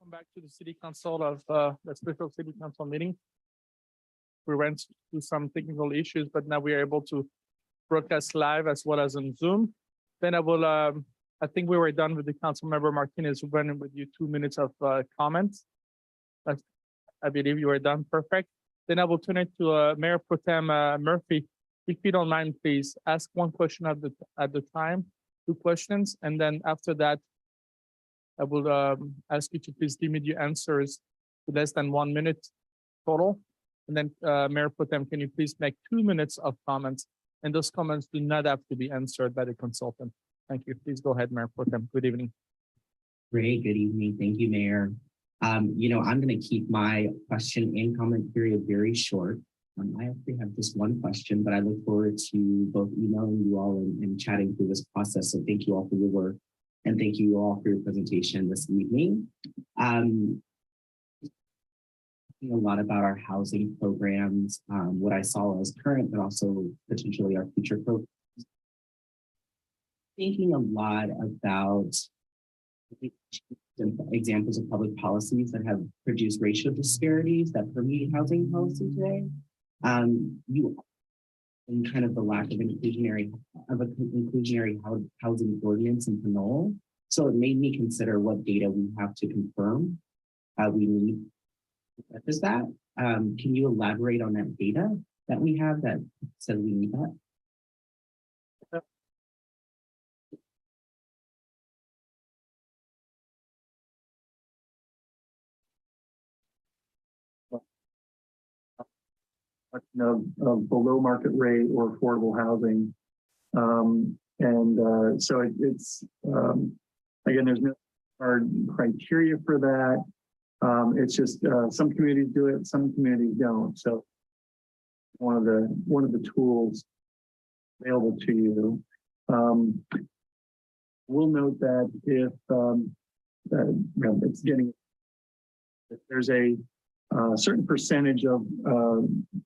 Welcome back to the City Council of the special City Council meeting. We ran through some technical issues, but now we are able to broadcast live as well as on Zoom. Then I think we were done with the council member Martinez running with you 2 minutes of comments. I believe you are done. Perfect. Then I will turn it to Mayor Pro Tem Murphy. If you don't mind, please ask one question at the time, 2 questions, and then after that, I will ask you to please limit your answers to less than 1 minute total. And then Mayor Pro Tem, can you please make 2 minutes of comments? And those comments do not have to be answered by the consultant. Thank you. Please go ahead, Mayor Pro Tem. Good evening. Great. Good evening. Thank you, Mayor. I'm going to keep my question and comment period very short. I actually have just one question, but I look forward to both emailing you all and chatting through this process. So thank you all for your work. And thank you all for your presentation this evening. A lot about our housing programs, what I saw as current, but also potentially our future programs. Thinking a lot about examples of public policies that have produced racial disparities that permeate housing policy today. And kind of the lack of inclusionary housing ordinance in Pinole. So it made me consider what data we have to confirm we need. Is that? Can you elaborate on that data that we have that says we need that? Of below market rate or affordable housing. So it's, again, there's no hard criteria for that. It's just some communities do it, some communities don't. So one of the tools available to you. We'll note that if if there's a certain percentage of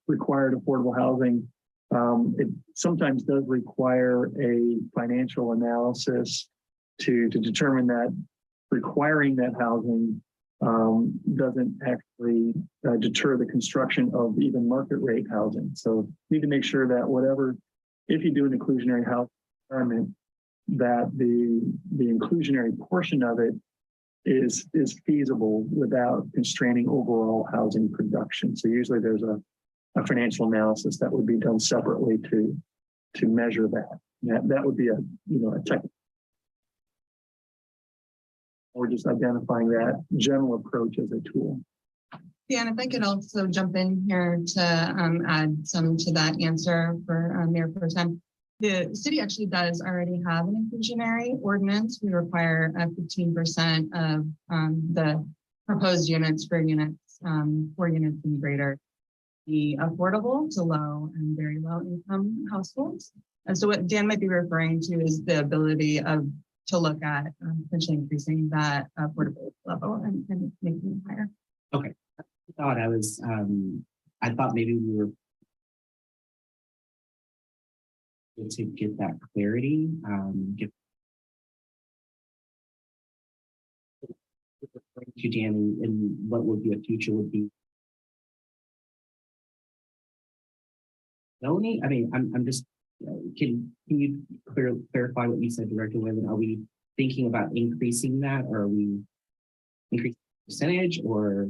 required affordable housing, it sometimes does require a financial analysis to determine that requiring that housing doesn't actually deter the construction of even market rate housing. So you need to make sure that if you do an inclusionary housing environment, that the inclusionary portion of it is feasible without constraining overall housing production. So usually there's a financial analysis that would be done separately to measure that. That would be a technical. Or just identifying that general approach as a tool. Yeah, and if I could also jump in here to add some to that answer for Mayor Pro Tem. The city actually does already have an inclusionary ordinance. We require 15% of the proposed units for units, 4 units and greater, be affordable to low and very low income households. And so what Dan might be referring to is the ability to look at potentially increasing that affordability level and making it higher. Okay, I thought maybe we were to get that clarity. To Danny, and what would be a future would be. Only, I mean, I'm just. Can you clarify what you said, Director Whalen? Are we thinking about increasing that, or are we increasing the percentage, or?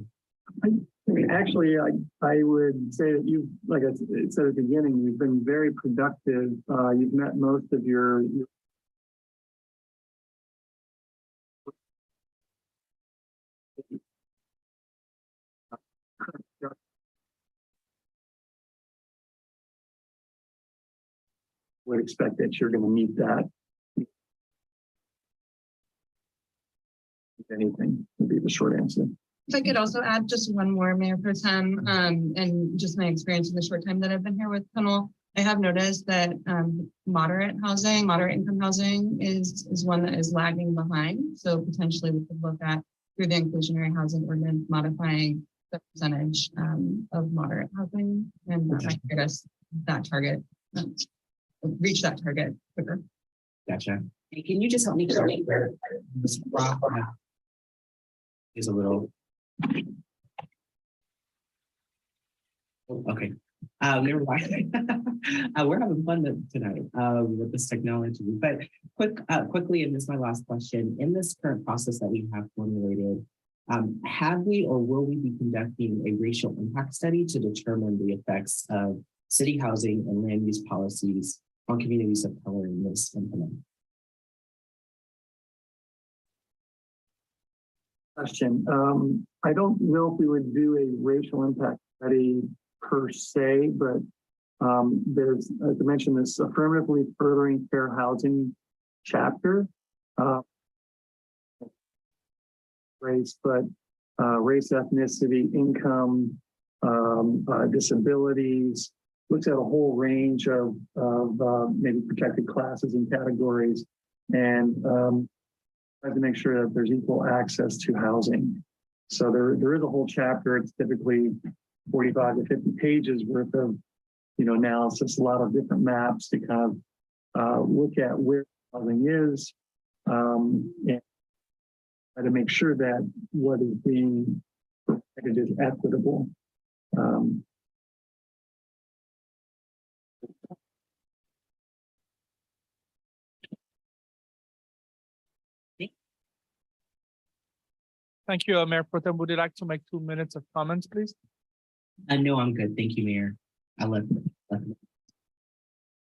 Actually, I would say that you, like I said at the beginning, you've been very productive. You've met most of your would expect that you're going to meet that. If anything, would be the short answer. If I could also add just one more, Mayor Pro Tem, and just my experience in the short time that I've been here with Pinole, I have noticed that moderate income housing is one that is lagging behind. So potentially we could look at, through the inclusionary housing ordinance, modifying the percentage of moderate housing, and that might get us that target, reach that target quicker. Gotcha. Hey, can you just help me clarify this Is a little. Okay. Never mind. We're having fun tonight with this technology. But quickly, and this is my last question. In this current process that we have formulated, have we or will we be conducting a racial impact study to determine the effects of city housing and land use policies on communities of color in this implement? Question. I don't know if we would do a racial impact study per se, but there's, as I mentioned, this affirmatively furthering fair housing chapter. Race, but race, ethnicity, income, disabilities, looks at a whole range of maybe protected classes and categories, and tries to make sure that there's equal access to housing. So there is a whole chapter. It's typically 45 to 50 pages worth of analysis, a lot of different maps to kind of look at where housing is, and try to make sure that what is being provided is equitable. Thank you, Mayor Pro Tem. Would you like to make 2 minutes of comments, please? No, I'm good. Thank you, Mayor. I'll let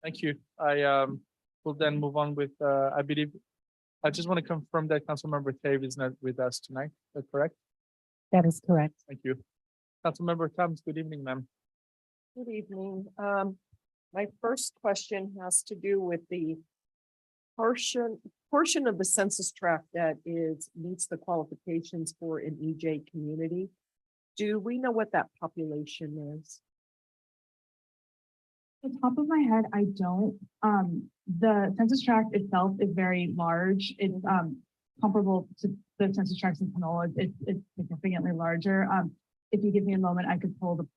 Thank you. I will then move on with, I believe, I just want to confirm that Councilmember Cave is not with us tonight. Is that correct? That is correct. Thank you. Councilmember Thomas, good evening, ma'am. Good evening. My first question has to do with the portion of the census tract that meets the qualifications for an EJ community. Do we know what that population is? Off the top of my head, I don't. The census tract itself is very large. It's comparable to the census tracts in Pinole. It's significantly larger. If you give me a moment, I could pull the.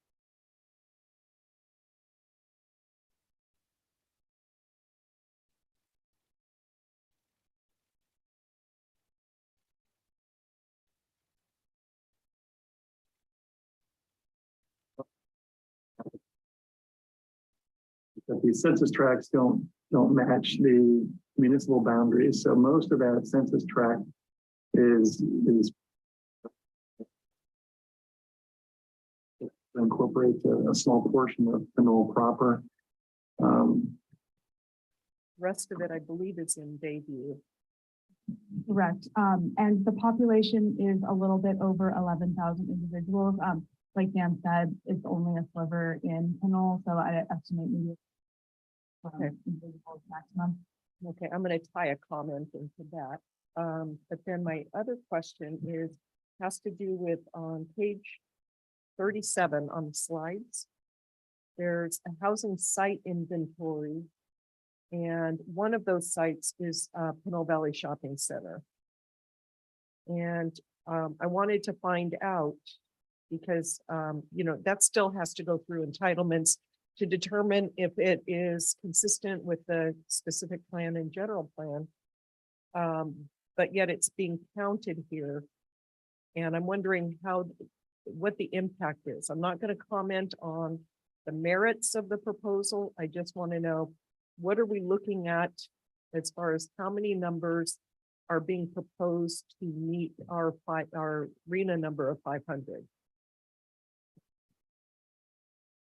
But these census tracts don't match the municipal boundaries. So most of that census tract is incorporates a small portion of Pinole proper. Rest of it, I believe, is in Bayview. Correct. And the population is a little bit over 11,000 individuals. Like Dan said, it's only a sliver in Pinole, so I estimate maybe individuals maximum. Okay, I'm going to tie a comment into that. But then my other question has to do with on page 37 on the slides. There's a housing site inventory, and one of those sites is Pinole Valley Shopping Center. And I wanted to find out because that still has to go through entitlements to determine if it is consistent with the specific plan and general plan. But yet it's being counted here. And I'm wondering what the impact is. I'm not going to comment on the merits of the proposal. I just want to know, what are we looking at as far as how many numbers are being proposed to meet our RHNA number of 500?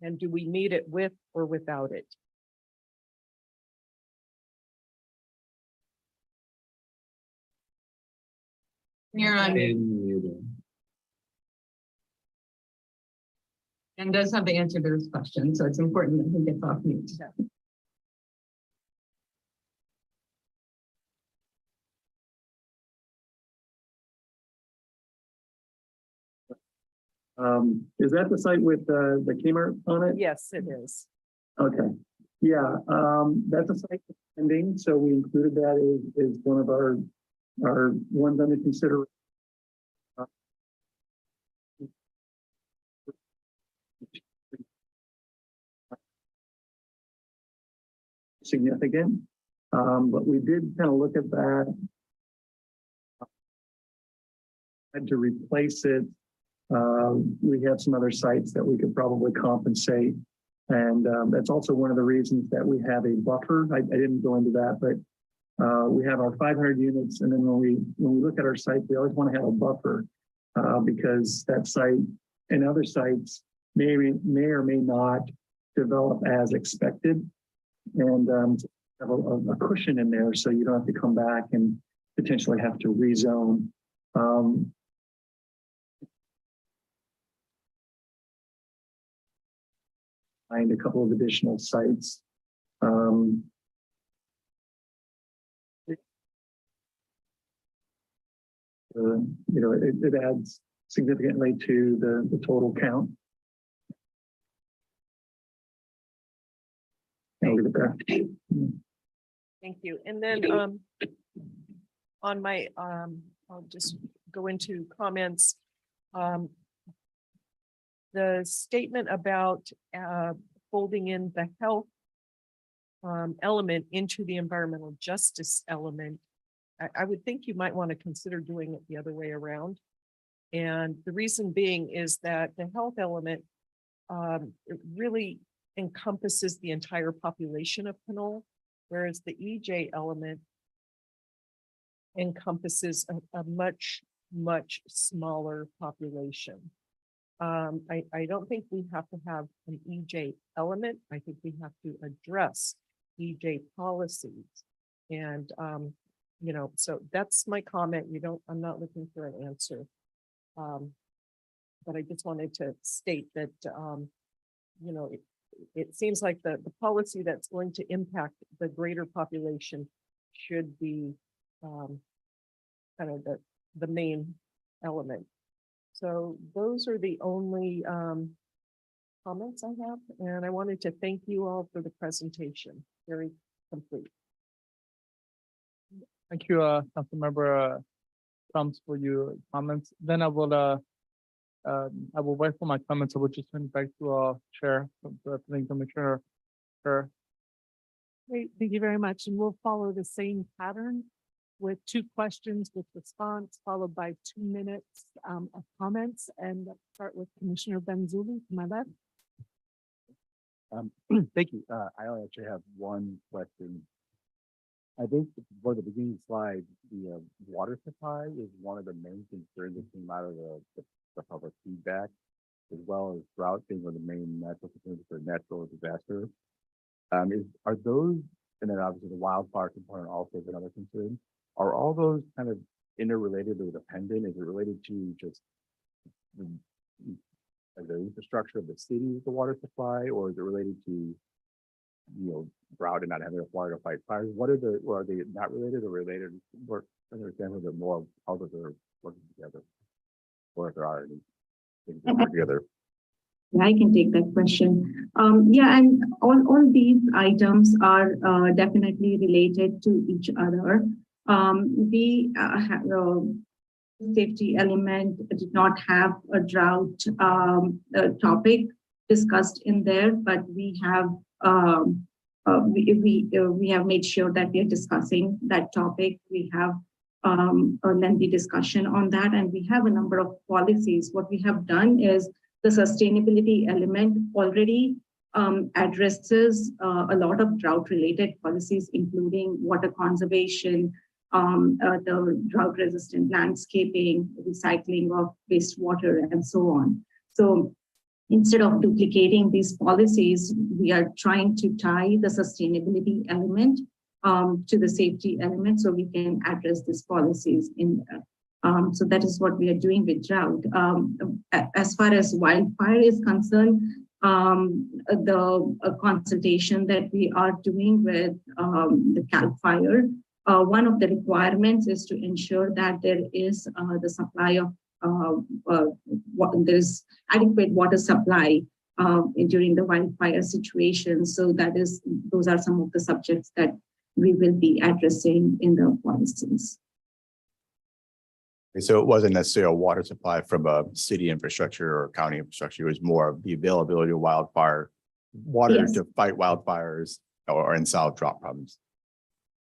And do we meet it with or without it? You're on, and does have the answer to this question, so it's important that he gets off mute. Is that the site with the Kmart on it? Yes, it is. Okay. Yeah, that's a site that's pending, so we included that as one of our ones under consideration. Significant, but we did kind of look at that. had to replace it. We have some other sites that we could probably compensate. And that's also one of the reasons that we have a buffer. I didn't go into that, but we have our 500 units. And then when we look at our site, we always want to have a buffer because that site and other sites may or may not develop as expected. And have a cushion in there so you don't have to come back and potentially have to rezone. Find a couple of additional sites. It adds significantly to the total count. I'll leave it there. Thank you. And then on my, I'll just go into comments. The statement about folding in the health element into the environmental justice element, I would think you might want to consider doing it the other way around. And the reason being is that the health element it really encompasses the entire population of Pinole, whereas the EJ element encompasses a much, much smaller population. I don't think we have to have an EJ element. I think we have to address EJ policies. And, so that's my comment. I'm not looking for an answer. But I just wanted to state that, it seems like the policy that's going to impact the greater population should be kind of the main element. So those are the only comments I have, and I wanted to thank you all for the presentation. Very complete. Thank you, Councilmember Thomas, for your comments. Then I will wait for my comments. I will just turn it back to our chair, the planning commissioner. Her. Great, thank you very much. And we'll follow the same pattern with 2 questions with response, followed by 2 minutes of comments. And let's start with Commissioner Benzuli to my left. Thank you. I only actually have one question. I think for the beginning slide, the water supply is one of the main concerns that came out of the public feedback, as well as drought being one of the main natural concerns for natural disaster. Are those, and then obviously the wildfire component also is another concern. Are all those kind of interrelated or dependent? Is it related to just the infrastructure of the city with the water supply, or is it related to drought and not having enough water to fight fires? Are they not related or related? Work understand a little bit more of how they're working together, or if there are any things that work together. I can take that question. Yeah, and all these items are definitely related to each other. We have a safety element did not have a drought topic discussed in there, but we have we have made sure that we are discussing that topic. We have a lengthy discussion on that, and we have a number of policies. What we have done is the sustainability element already addresses a lot of drought-related policies, including water conservation, the drought-resistant landscaping, recycling of wastewater, and so on. So instead of duplicating these policies, we are trying to tie the sustainability element to the safety element so we can address these policies in there. So that is what we are doing with drought. As far as wildfire is concerned, the consultation that we are doing with the CAL FIRE, one of the requirements is to ensure that there is the supply of there's adequate water supply during the wildfire situation. So those are some of the subjects that we will be addressing in the policies. So it wasn't necessarily a water supply from a city infrastructure or county infrastructure. It was more of the availability of wildfire water Yes. to fight wildfires or and solve drought problems.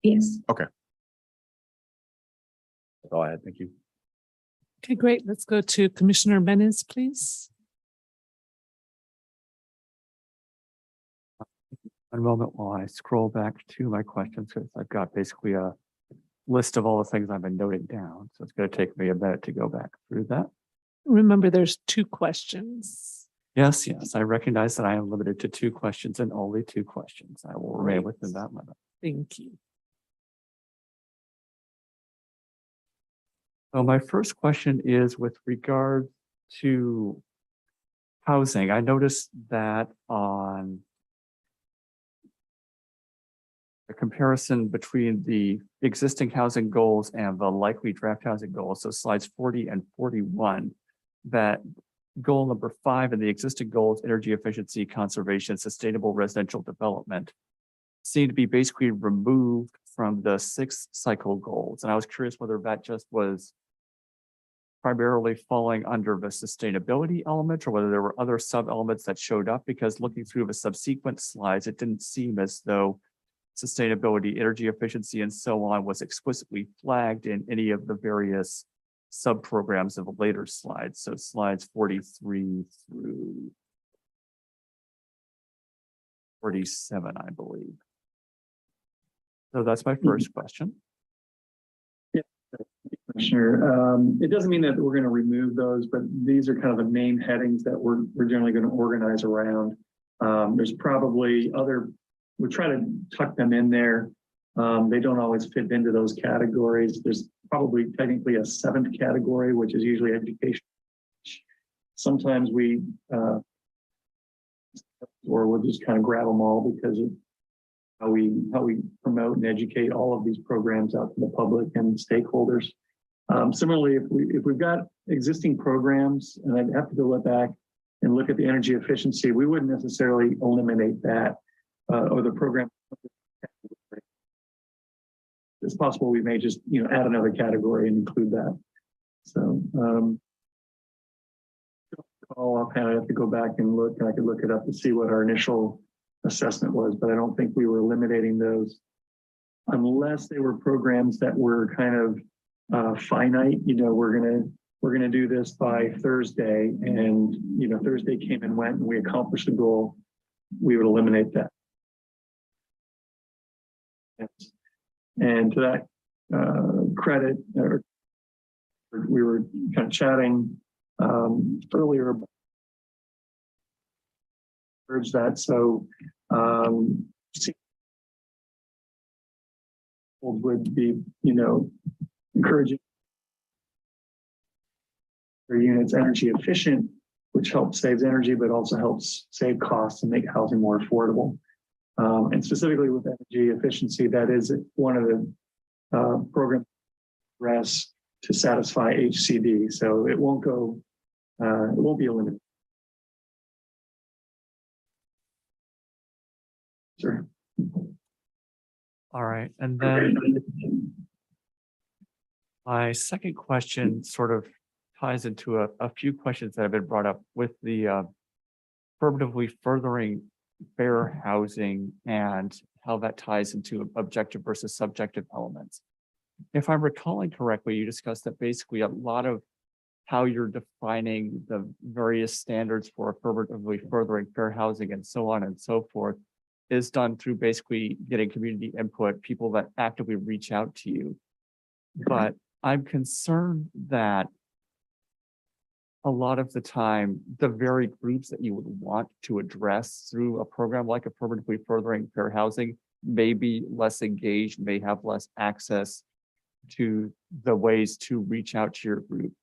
Yes. That's all I had. Thank you. Okay, great. Let's go to Commissioner Menes, please. One moment while I scroll back to my questions, because I've got basically a list of all the things I've been noting down. So it's going to take me a minute to go back through that. Remember, there's 2 questions. Yes, I recognize that I am limited to 2 questions and only 2 questions. I will remain Great. within that limit. Thank you. So my first question is with regard to housing. I noticed that on a comparison between the existing housing goals and the likely draft housing goals, so slides 40 and 41, that goal number 5 in the existing goals, energy efficiency, conservation, sustainable residential development, seem to be basically removed from the 6th cycle goals. And I was curious whether that just was primarily falling under the sustainability element or whether there were other sub elements that showed up, because looking through the subsequent slides, it didn't seem as though sustainability, energy efficiency, and so on was explicitly flagged in any of the various sub-programs of the later slides. So slides 43 through 47, I believe. So that's my first question. Commissioner, it doesn't mean that we're going to remove those, but these are kind of the main headings that we're generally going to organize around. There's probably other, we try to tuck them in there. They don't always fit into those categories. There's probably technically a 7th category, which is usually education. Sometimes we, or we'll just kind of grab them all because of how we promote and educate all of these programs out to the public and stakeholders. Similarly, if we've got existing programs, and I'd have to go back and look at the energy efficiency, we wouldn't necessarily eliminate that or the program. It's possible we may just add another category and include that. So I'll kind of have to go back and look, and I could look it up to see what our initial assessment was, but I don't think we were eliminating those unless they were programs that were kind of finite. We're gonna do this by Thursday, and Thursday came and went and we accomplished the goal. We would eliminate that. Yes. And to that credit, we were kind of chatting earlier about that. So would be, encouraging their units energy efficient, which helps saves energy, but also helps save costs and make housing more affordable. And specifically with energy efficiency, that is one of the program address to satisfy HCD. So it won't go, it won't be eliminated. Sure. All right. And then my second question sort of ties into a few questions that have been brought up with the affirmatively furthering fair housing and how that ties into objective versus subjective elements. If I'm recalling correctly, you discussed that basically a lot of how you're defining the various standards for affirmatively furthering fair housing and so on and so forth is done through basically getting community input, people that actively reach out to you. But I'm concerned that a lot of the time, the very groups that you would want to address through a program like affirmatively furthering fair housing may be less engaged, may have less access to the ways to reach out to your group.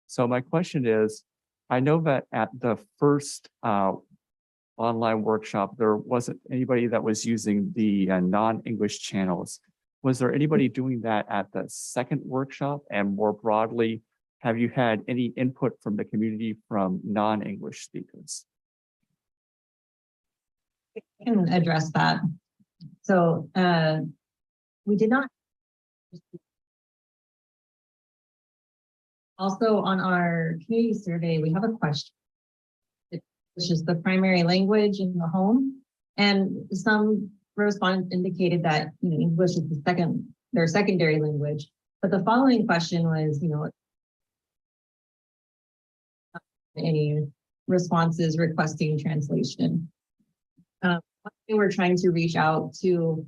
So my question is, I know that at the first online workshop, there wasn't anybody that was using the non-English channels. Was there anybody doing that at the second workshop? And more broadly, have you had any input from the community from non-English speakers? I can address that. So we did not. Also on our community survey, we have a question, which is the primary language in the home. And some respondents indicated that English is their secondary language. But the following question was, any responses requesting translation. We're trying to reach out to,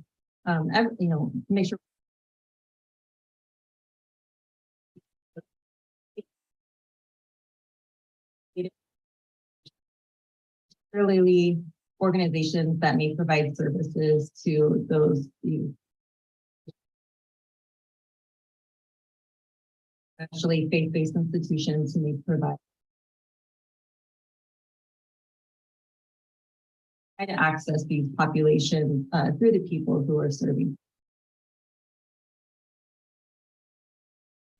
make sure particularly organizations that may provide services to those youth. Actually, faith-based institutions who may provide try to access these populations through the people who are serving.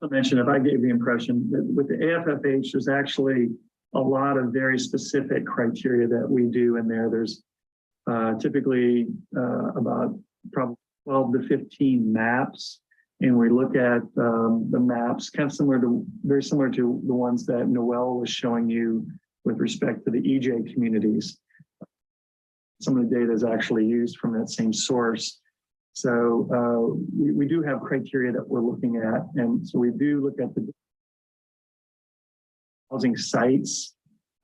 I mentioned, if I gave the impression that with the AFFH, there's actually a lot of very specific criteria that we do in there. There's typically about probably 12 to 15 maps. And we look at the maps kind of very similar to the ones that Noel was showing you with respect to the EJ communities. Some of the data is actually used from that same source. So we do have criteria that we're looking at. And so we do look at the housing sites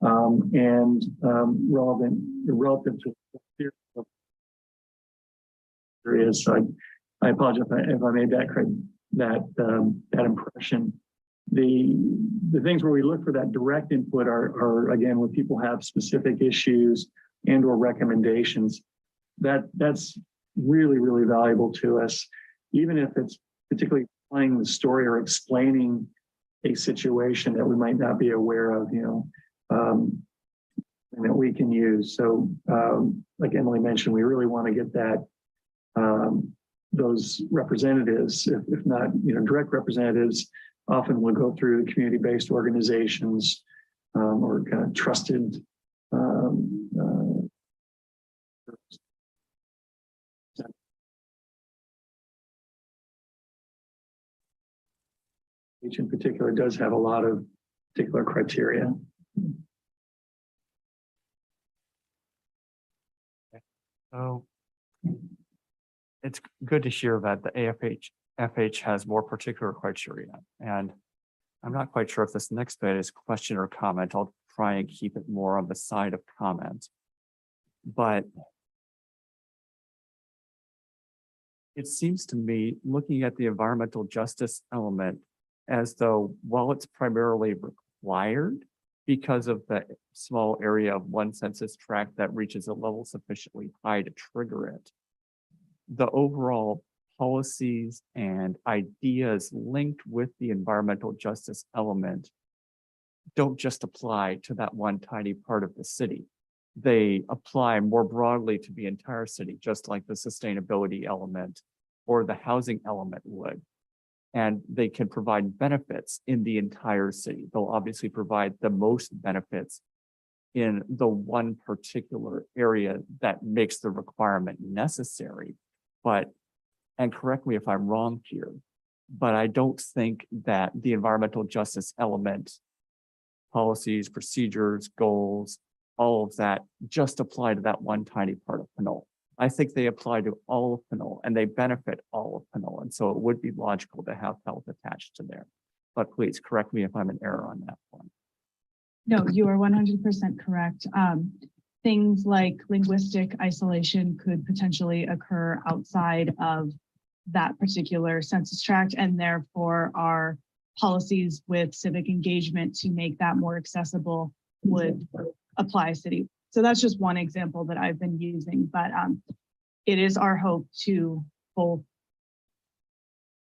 and relative to areas. So I apologize if I made that impression. The things where we look for that direct input are again, where people have specific issues and or recommendations. That's really, really valuable to us, even if it's particularly playing the story or explaining a situation that we might not be aware of, and that we can use. So like Emily mentioned, we really want to get that those representatives, if not direct representatives, often will go through community-based organizations or kind of trusted each in particular does have a lot of particular criteria. So it's good to hear that the FH has more particular criteria. And I'm not quite sure if this next bit is question or comment. I'll try and keep it more on the side of comment. But it seems to me, looking at the environmental justice element, as though while it's primarily required because of the small area of one census tract that reaches a level sufficiently high to trigger it, the overall policies and ideas linked with the environmental justice element don't just apply to that one tiny part of the city. They apply more broadly to the entire city, just like the sustainability element or the housing element would. And they can provide benefits in the entire city. They'll obviously provide the most benefits in the one particular area that makes the requirement necessary. But, and correct me if I'm wrong here, but I don't think that the environmental justice element, policies, procedures, goals, all of that just apply to that one tiny part of Pinole. I think they apply to all of Pinole and they benefit all of Pinole. And so it would be logical to have health attached to there. But please correct me if I'm in error on that one. No, you are 100% correct. Things like linguistic isolation could potentially occur outside of that particular census tract, and therefore our policies with civic engagement to make that more accessible would apply city. So that's just one example that I've been using, but it is our hope to both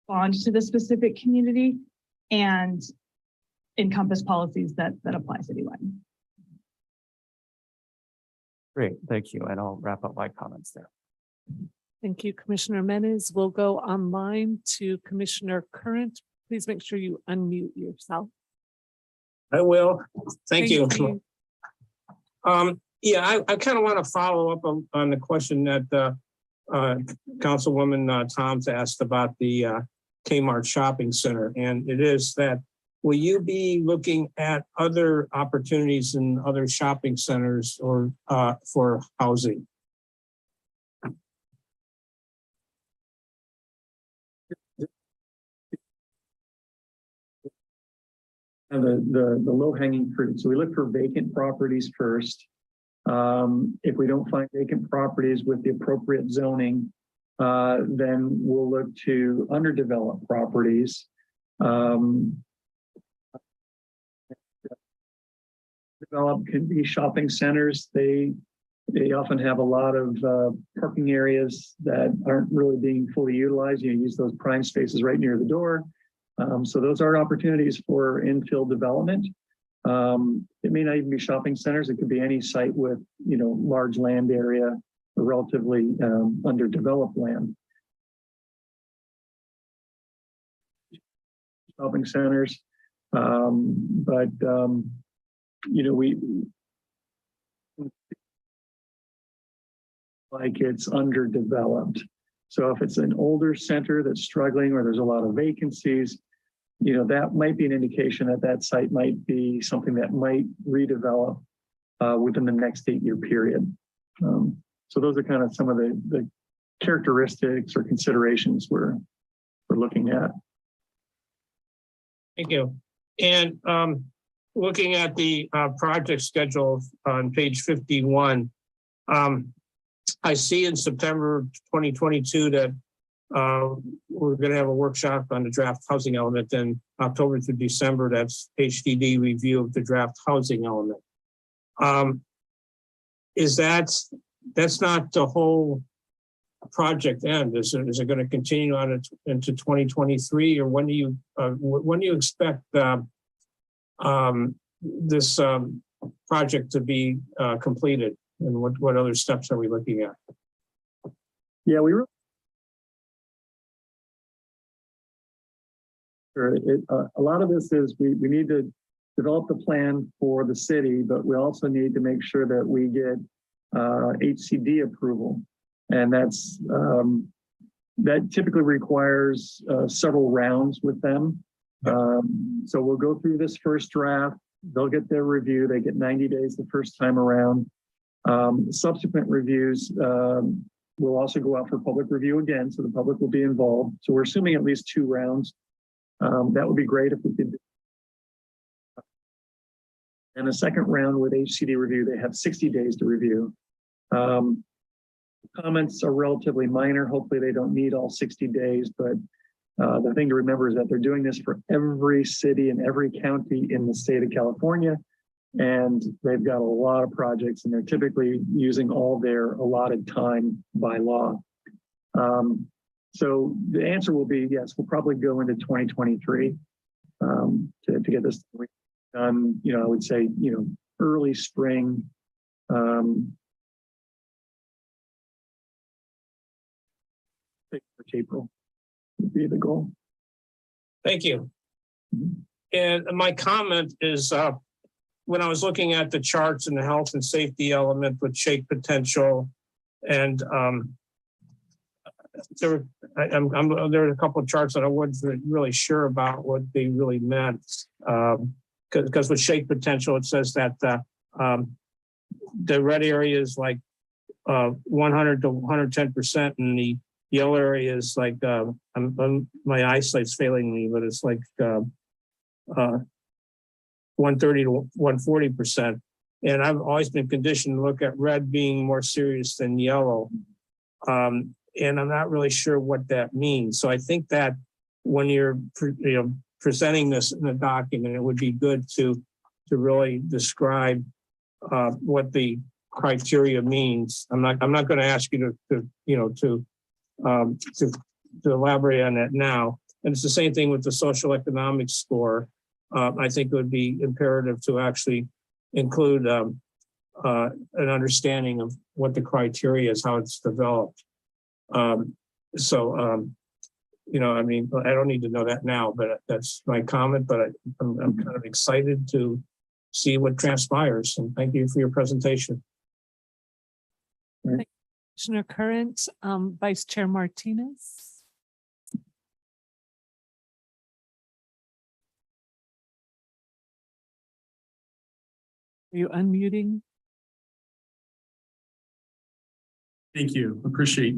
bond to the specific community and encompass policies that apply citywide. Great, thank you. And I'll wrap up my comments there. Thank you, Commissioner Menes. We'll go online to Commissioner Current. Please make sure you unmute yourself. I will. Thank you. Yeah, I kind of want to follow up on the question that Councilwoman Toms asked about the Kmart shopping center. And it is that, will you be looking at other opportunities in other shopping centers or for housing? the low hanging fruit. So we look for vacant properties first. If we don't find vacant properties with the appropriate zoning, then we'll look to underdeveloped properties. Developed can be shopping centers. They often have a lot of parking areas that aren't really being fully utilized. You use those prime spaces right near the door. So those are opportunities for infill development. It may not even be shopping centers. It could be any site with, large land area or relatively underdeveloped land. Shopping centers, we like it's underdeveloped. So if it's an older center that's struggling or there's a lot of vacancies, that might be an indication that that site might be something that might redevelop within the next 8-year period. So those are kind of some of the characteristics or considerations we're looking at. Thank you. And looking at the project schedule on page 51, I see in September 2022 that we're going to have a workshop on the draft housing element. Then October through December, that's HDD review of the draft housing element. That's not the whole project end? Is it going to continue on into 2023, or when do you expect this project to be completed, and what other steps are we looking at? Yeah, a lot of this is we need to develop the plan for the city, but we also need to make sure that we get HCD approval. And that typically requires several rounds with them. So we'll go through this first draft. They'll get their review. They get 90 days the first time around. Subsequent reviews will also go out for public review again, so the public will be involved. So we're assuming at least 2 rounds. That would be great if we could. And the second round with HCD review, they have 60 days to review. Comments are relatively minor. Hopefully they don't need all 60 days, but the thing to remember is that they're doing this for every city and every county in the state of California. And they've got a lot of projects, and they're typically using all their allotted time by law. So the answer will be yes, we'll probably go into 2023 to get this done. I would say, early spring. April would be the goal. Thank you. And my comment is, when I was looking at the charts and the health and safety element with shake potential, and there are a couple of charts that I wasn't really sure about what they really meant. Because with shake potential, it says that the red area is like 100 to 110%, and the yellow area is like my eyesight's failing me, but it's like 130 to 140%. And I've always been conditioned to look at red being more serious than yellow. And I'm not really sure what that means. So I think that when you're presenting this in a document, it would be good to really describe what the criteria means. I'm not going to ask you to elaborate on that now. And it's the same thing with the social economic score. I think it would be imperative to actually include an understanding of what the criteria is, how it's developed. I don't need to know that now, but that's my comment. But I'm kind of excited to see what transpires. And thank you for your presentation. Commissioner Current, Vice Chair Martinez. Are you unmuting? Thank you. Appreciate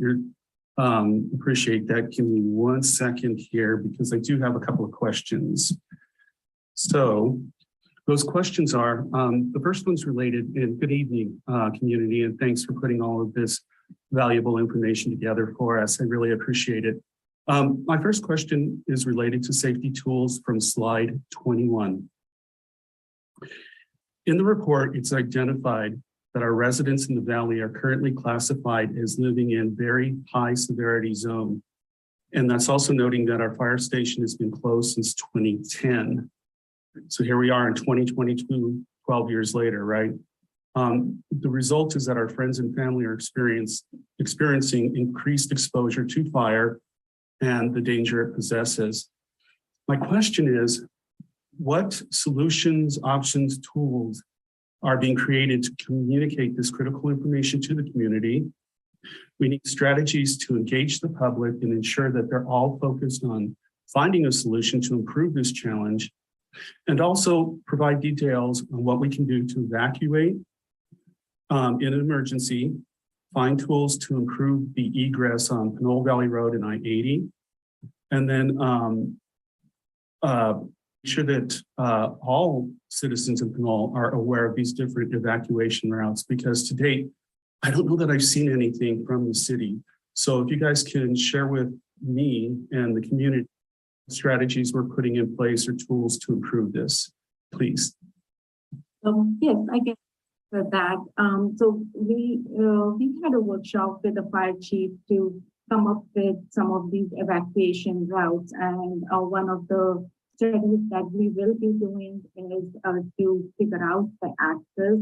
that. Give me 1 second here because I do have a couple of questions. So those questions are, the first one's related, and good evening, community, and thanks for putting all of this valuable information together for us. I really appreciate it. My first question is related to safety tools from slide 21. In the report, it's identified that our residents in the valley are currently classified as living in very high severity zone. And that's also noting that our fire station has been closed since 2010. So here we are in 2022, 12 years later, right? The result is that our friends and family are experiencing increased exposure to fire and the danger it possesses. My question is, what solutions, options, tools are being created to communicate this critical information to the community? We need strategies to engage the public and ensure that they're all focused on finding a solution to improve this challenge, and also provide details on what we can do to evacuate in an emergency, find tools to improve the egress on Pinole Valley Road and I-80, and then sure that all citizens in Pinole are aware of these different evacuation routes, because to date, I don't know that I've seen anything from the city. So if you guys can share with me and the community strategies we're putting in place or tools to improve this, please. Yes, I can for that. So we had a workshop with the fire chief to come up with some of these evacuation routes, and one of the studies that we will be doing is to figure out the access,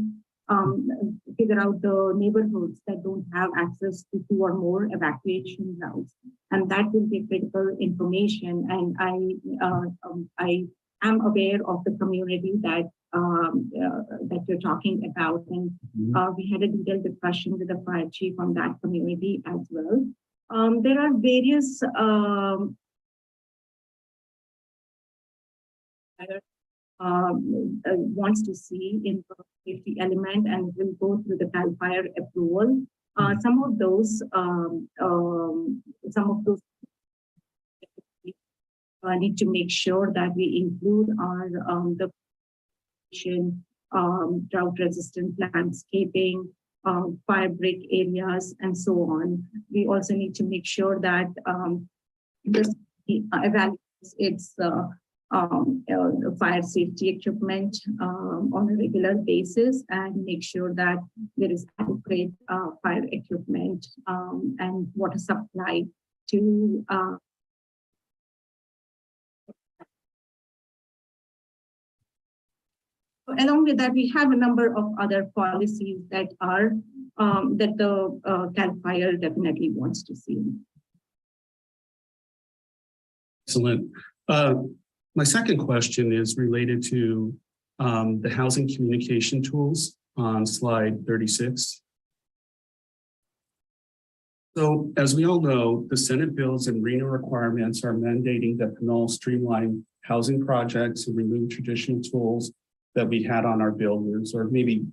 figure out the neighborhoods that don't have access to 2 or more evacuation routes, and that will be critical information. And I am aware of the community that that you're talking about, and we had a detailed discussion with the fire chief on that community as well. There are various wants to see in the safety element, and will go through the CAL FIRE approval. Some of those need to make sure that we include our the drought resistant landscaping, fire break areas, and so on. We also need to make sure that this evaluates its fire safety equipment on a regular basis, and make sure that there is adequate fire equipment and water supply to along with that, we have a number of other policies that are that the CAL FIRE definitely wants to see. Excellent. My second question is related to the housing communication tools on slide 36. So as we all know, the Senate bills and RENA requirements are mandating that Pinole streamline housing projects and remove traditional tools that we had on our builders, or maybe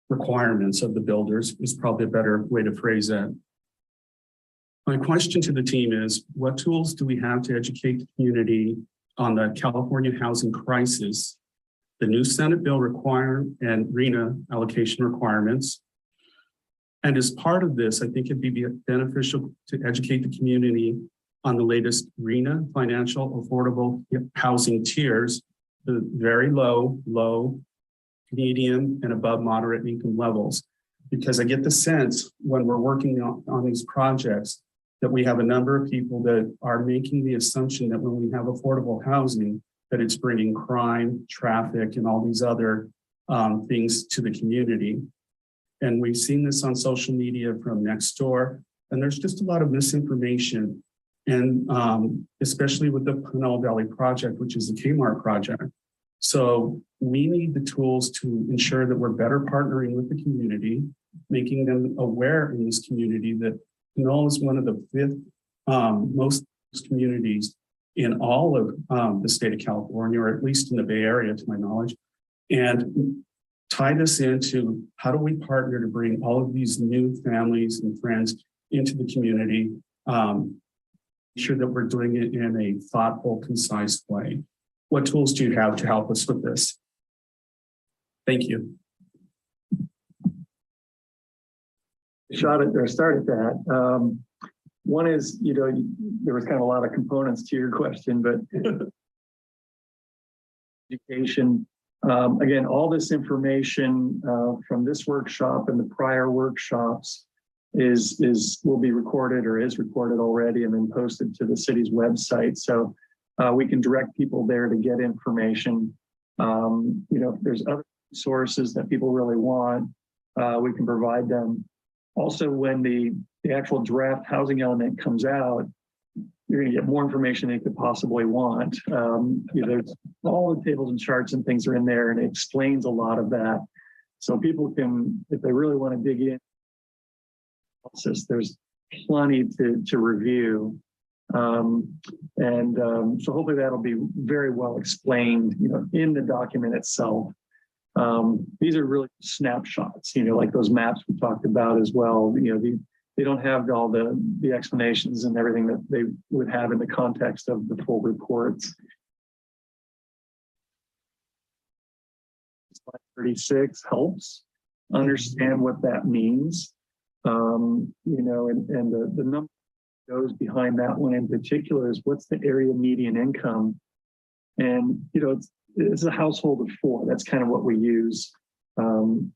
requirements of the builders is probably a better way to phrase that. My question to the team is, what tools do we have to educate the community on the California housing crisis, the new Senate bill and RENA allocation requirements? And as part of this, I think it'd be beneficial to educate the community on the latest RENA financial affordable housing tiers, the very low, medium, and above moderate income levels. Because I get the sense when we're working on these projects that we have a number of people that are making the assumption that when we have affordable housing, that it's bringing crime, traffic, and all these other things to the community. And we've seen this on social media from next door, and there's just a lot of misinformation. And especially with the Pinole Valley project, which is the Kmart project. So we need the tools to ensure that we're better partnering with the community, making them aware in this community that Pinole is one of the 5th most communities in all of the state of California, or at least in the Bay Area, to my knowledge, and tie this into how do we partner to bring all of these new families and friends into the community, sure that we're doing it in a thoughtful, concise way. what tools do you have to help us with this? Thank you. Shot at or start at that. One is, there was kind of a lot of components to your question, but education. Again, all this information from this workshop and the prior workshops will be recorded or is recorded already and then posted to the city's website. So we can direct people there to get information. If there's other sources that people really want, we can provide them. Also, when the actual draft housing element comes out, you're going to get more information than you could possibly want. There's all the tables and charts and things are in there, and it explains a lot of that. So people can, if they really want to dig in, there's plenty to review. So hopefully that'll be very well explained, in the document itself. These are really snapshots, like those maps we talked about as well. They don't have all the explanations and everything that they would have in the context of the full reports. Slide 36 helps understand what that means. And the number that goes behind that one in particular is what's the area median income. And, it's a household of 4. That's kind of what we use. That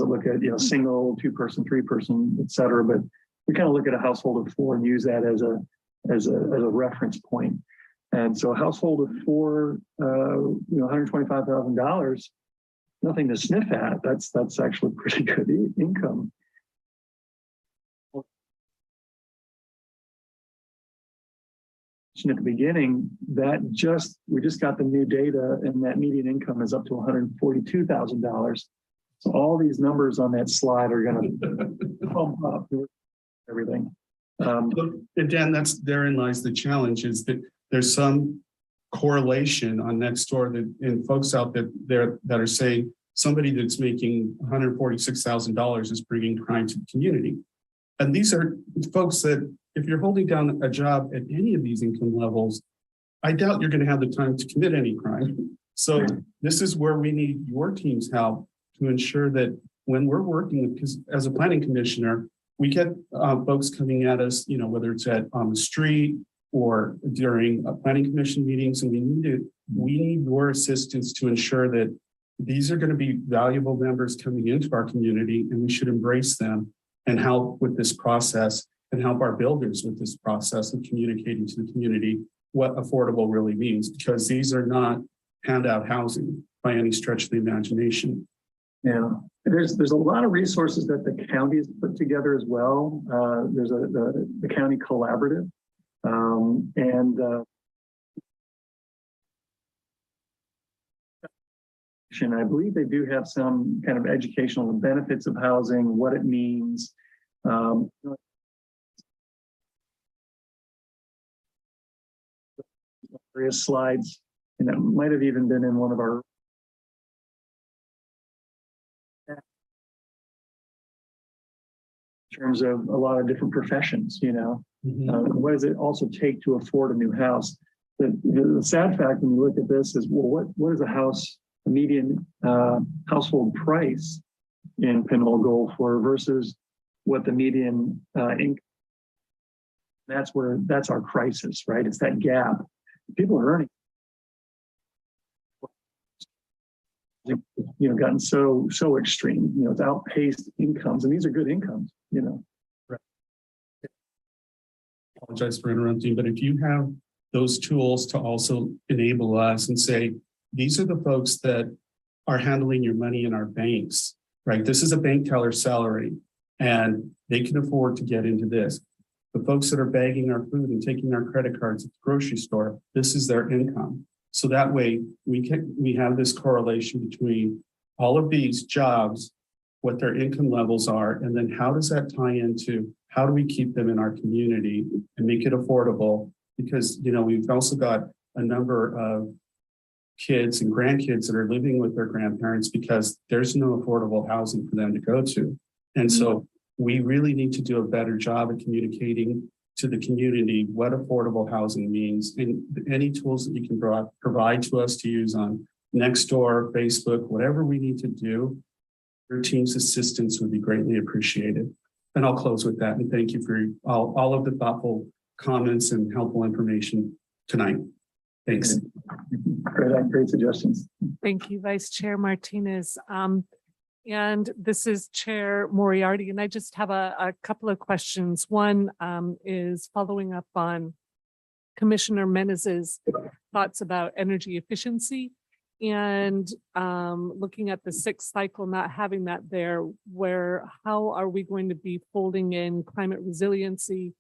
look at, single, 2-person, 3-person, et cetera. But we kind of look at a household of 4 and use that as a reference point. And so a household of 4, $125,000, nothing to sniff at. That's actually pretty good income. At the beginning, we just got the new data, and that median income is up to $142,000. So all these numbers on that slide are going to pump up everything. And Dan, therein lies the challenge, is that there's some correlation on Nextdoor and folks out there that are saying somebody that's making $146,000 is bringing crime to the community. And these are folks that, if you're holding down a job at any of these income levels, I doubt you're going to have the time to commit any crime. So this is where we need your team's help to ensure that when we're working, because as a planning commissioner, we get folks coming at us, whether it's on the street or during planning commission meetings, and we need your assistance to ensure that these are going to be valuable members coming into our community, and we should embrace them and help with this process and help our builders with this process of communicating to the community what affordable really means, because these are not handout housing by any stretch of the imagination. Yeah, there's a lot of resources that the county has put together as well. There's the county collaborative, and I believe they do have some kind of educational benefits of housing, what it means. Various slides, and it might have even been in one of our in terms of a lot of different professions, what does it also take to afford a new house? The sad fact when you look at this is, well, what is a median household price in Pinole go for versus what the median income? That's our crisis, right? It's that gap. People are earning, gotten so extreme. It's outpaced incomes, and these are good incomes. Right. I apologize for interrupting, but if you have those tools to also enable us and say, these are the folks that are handling your money in our banks, right? This is a bank teller salary, and they can afford to get into this. The folks that are bagging our food and taking our credit cards at the grocery store, this is their income. So that way we have this correlation between all of these jobs, what their income levels are, and then how does that tie into how do we keep them in our community and make it affordable? Because, we've also got a number of kids and grandkids that are living with their grandparents because there's no affordable housing for them to go to. And so we really need to do a better job of communicating to the community what affordable housing means, and any tools that you can provide to us to use on Nextdoor, Facebook, whatever we need to do, your team's assistance would be greatly appreciated. And I'll close with that. And thank you for all of the thoughtful comments and helpful information tonight. Thanks. Great suggestions. Thank you, Vice Chair Martinez. And this is Chair Moriarty, and I just have a couple of questions. One is following up on Commissioner Menez's thoughts about energy efficiency and looking at the sixth cycle, not having that there, how are we going to be folding in climate resiliency?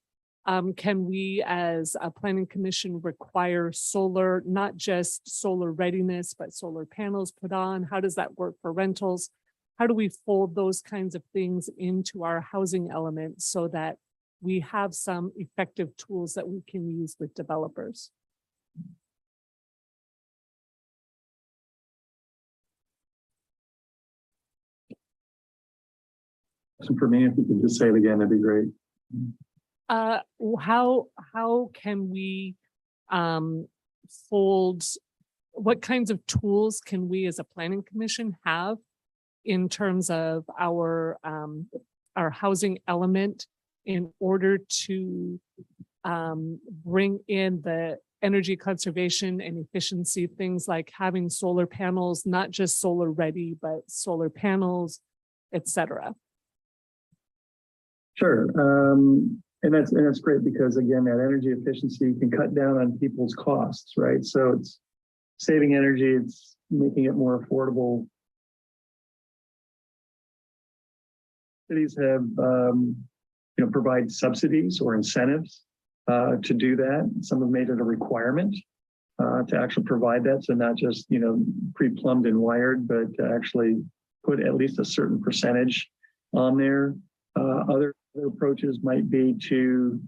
Can we as a planning commission require solar, not just solar readiness, but solar panels put on? How does that work for rentals? How do we fold those kinds of things into our housing element so that we have some effective tools that we can use with developers? So for me, if you could just say it again, that'd be great. How can we fold, what kinds of tools can we as a planning commission have in terms of our housing element in order to bring in the energy conservation and efficiency, things like having solar panels, not just solar ready, but solar panels, etc. Sure. And that's great because again, that energy efficiency can cut down on people's costs, right? So it's saving energy, it's making it more affordable. Cities have, provide subsidies or incentives to do that. Some have made it a requirement to actually provide that. So not just, pre-plumbed and wired, but to actually put at least a certain percentage on there. Other approaches might be to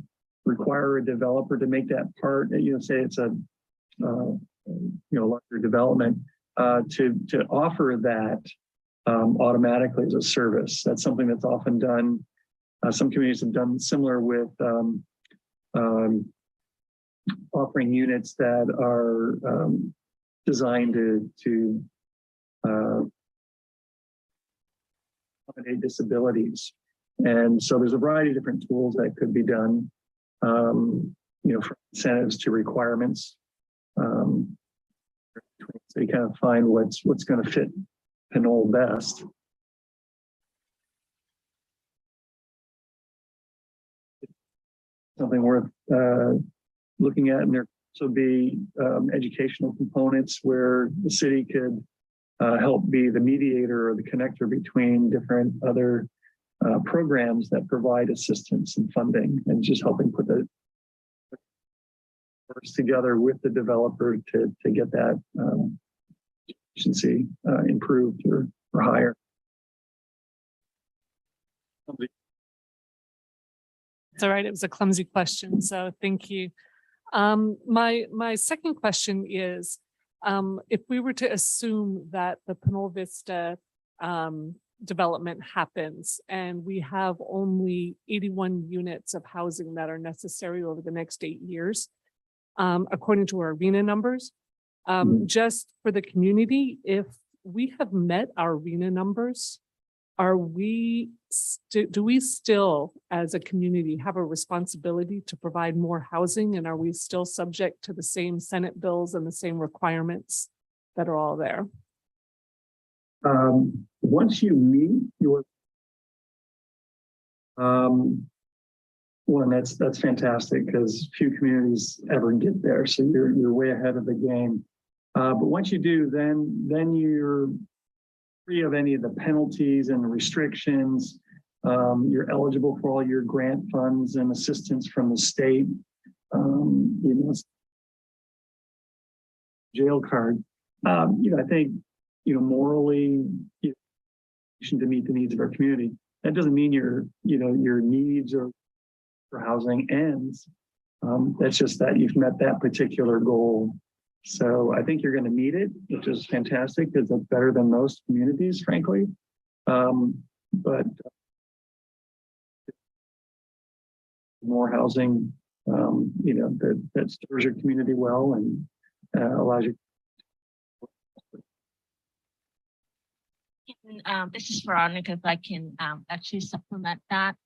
require a developer to make that part, say it's a larger development, to offer that automatically as a service. That's something that's often done. Some communities have done similar with offering units that are designed to accommodate disabilities. And so there's a variety of different tools that could be done, from incentives to requirements. So you kind of find what's going to fit Pinole best. Something worth looking at, and there could also be educational components where the city could help be the mediator or the connector between different other programs that provide assistance and funding, and just helping put the works together with the developer to get that efficiency improved or higher. It's all right. It was a clumsy question, so thank you. My second question is, if we were to assume that the Pinole Vista development happens and we have only 81 units of housing that are necessary over the next 8 years, according to our arena numbers, just for the community, if we have met our arena numbers, do we still as a community have a responsibility to provide more housing, and are we still subject to the same Senate bills and the same requirements that are all there? Once you meet your one, that's fantastic because few communities ever get there. So you're way ahead of the game. But once you do, then you're free of any of the penalties and the restrictions. You're eligible for all your grant funds and assistance from the state. Jail card. I think morally, to meet the needs of our community. That doesn't mean your needs or for housing ends. That's just that you've met that particular goal. So I think you're going to meet it, which is fantastic because it's better than most communities, frankly. But more housing, that serves your community well and allows you. This is Veronica, if I can actually supplement that.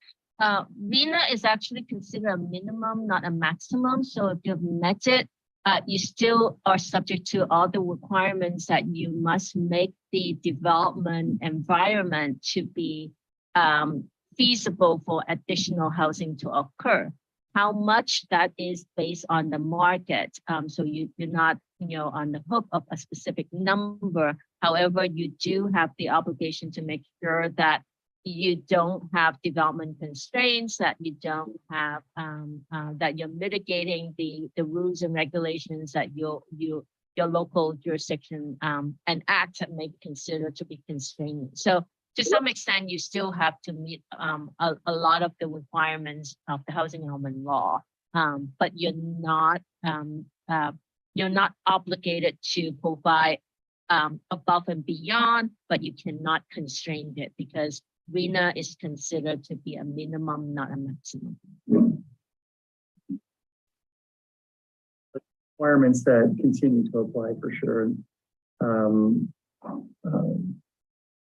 RENA is actually considered a minimum, not a maximum. So if you've met it, you still are subject to all the requirements that you must make the development environment to be feasible for additional housing to occur. How much that is based on the market. So you're not, on the hook of a specific number. However, you do have the obligation to make sure that you don't have development constraints, that you don't have, that you're mitigating the rules and regulations that your local jurisdiction and act may consider to be constraining. So to some extent, you still have to meet a lot of the requirements of the housing element law, but you're not obligated to provide above and beyond, but you cannot constrain it because RENA is considered to be a minimum, not a maximum. Requirements that continue to apply for sure.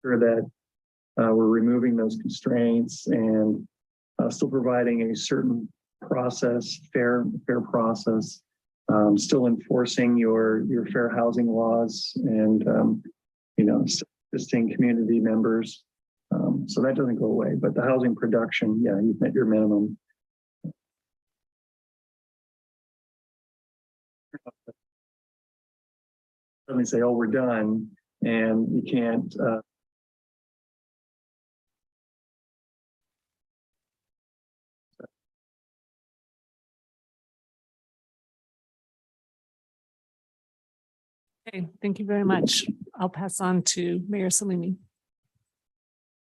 Sure that we're removing those constraints and still providing a certain process, fair process, still enforcing your fair housing laws and assisting community members. So that doesn't go away, but the housing production, yeah, you've met your minimum. Suddenly say, oh, we're done, and you can't. Okay, thank you very much. I'll pass on to Mayor Salimi.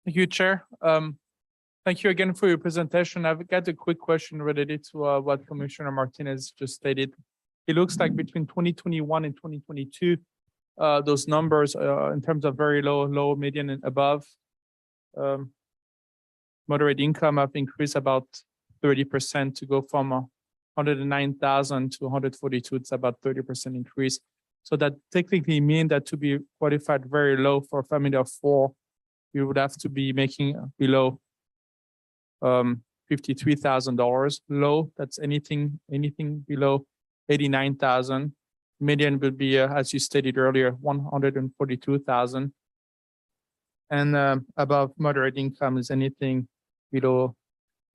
Thank you, Chair. Thank you again for your presentation. I've got a quick question related to what Commissioner Martinez just stated. It looks like between 2021 and 2022, those numbers in terms of very low, median and above moderate income have increased about 30% to go from 109,000 to 142. It's about 30% increase. So that technically means that to be qualified very low for a family of four, you would have to be making below $53,000 low. That's anything below 89,000. Median would be, as you stated earlier, 142,000. And above moderate income is anything below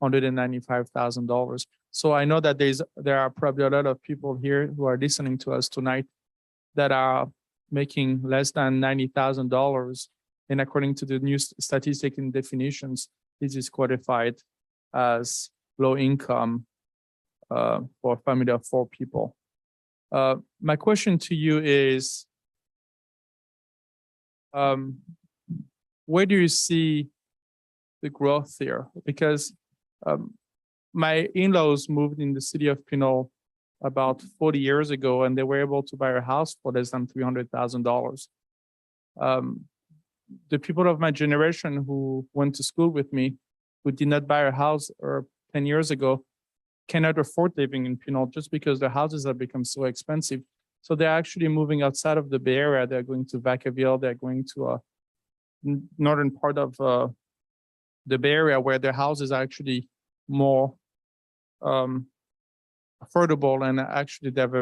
$195,000. So I know that there are probably a lot of people here who are listening to us tonight that are making less than $90,000. And according to the new statistic and definitions, this is qualified as low income for a family of four people. My question to you is, where do you see the growth there? Because my in-laws moved in the city of Pinole about 40 years ago, and they were able to buy a house for less than $300,000. The people of my generation who went to school with me, who did not buy a house 10 years ago, cannot afford living in Pinole just because the houses have become so expensive. So they're actually moving outside of the Bay Area. They're going to Vacaville. They're going to northern part of the Bay Area where their houses are actually more affordable, and actually they have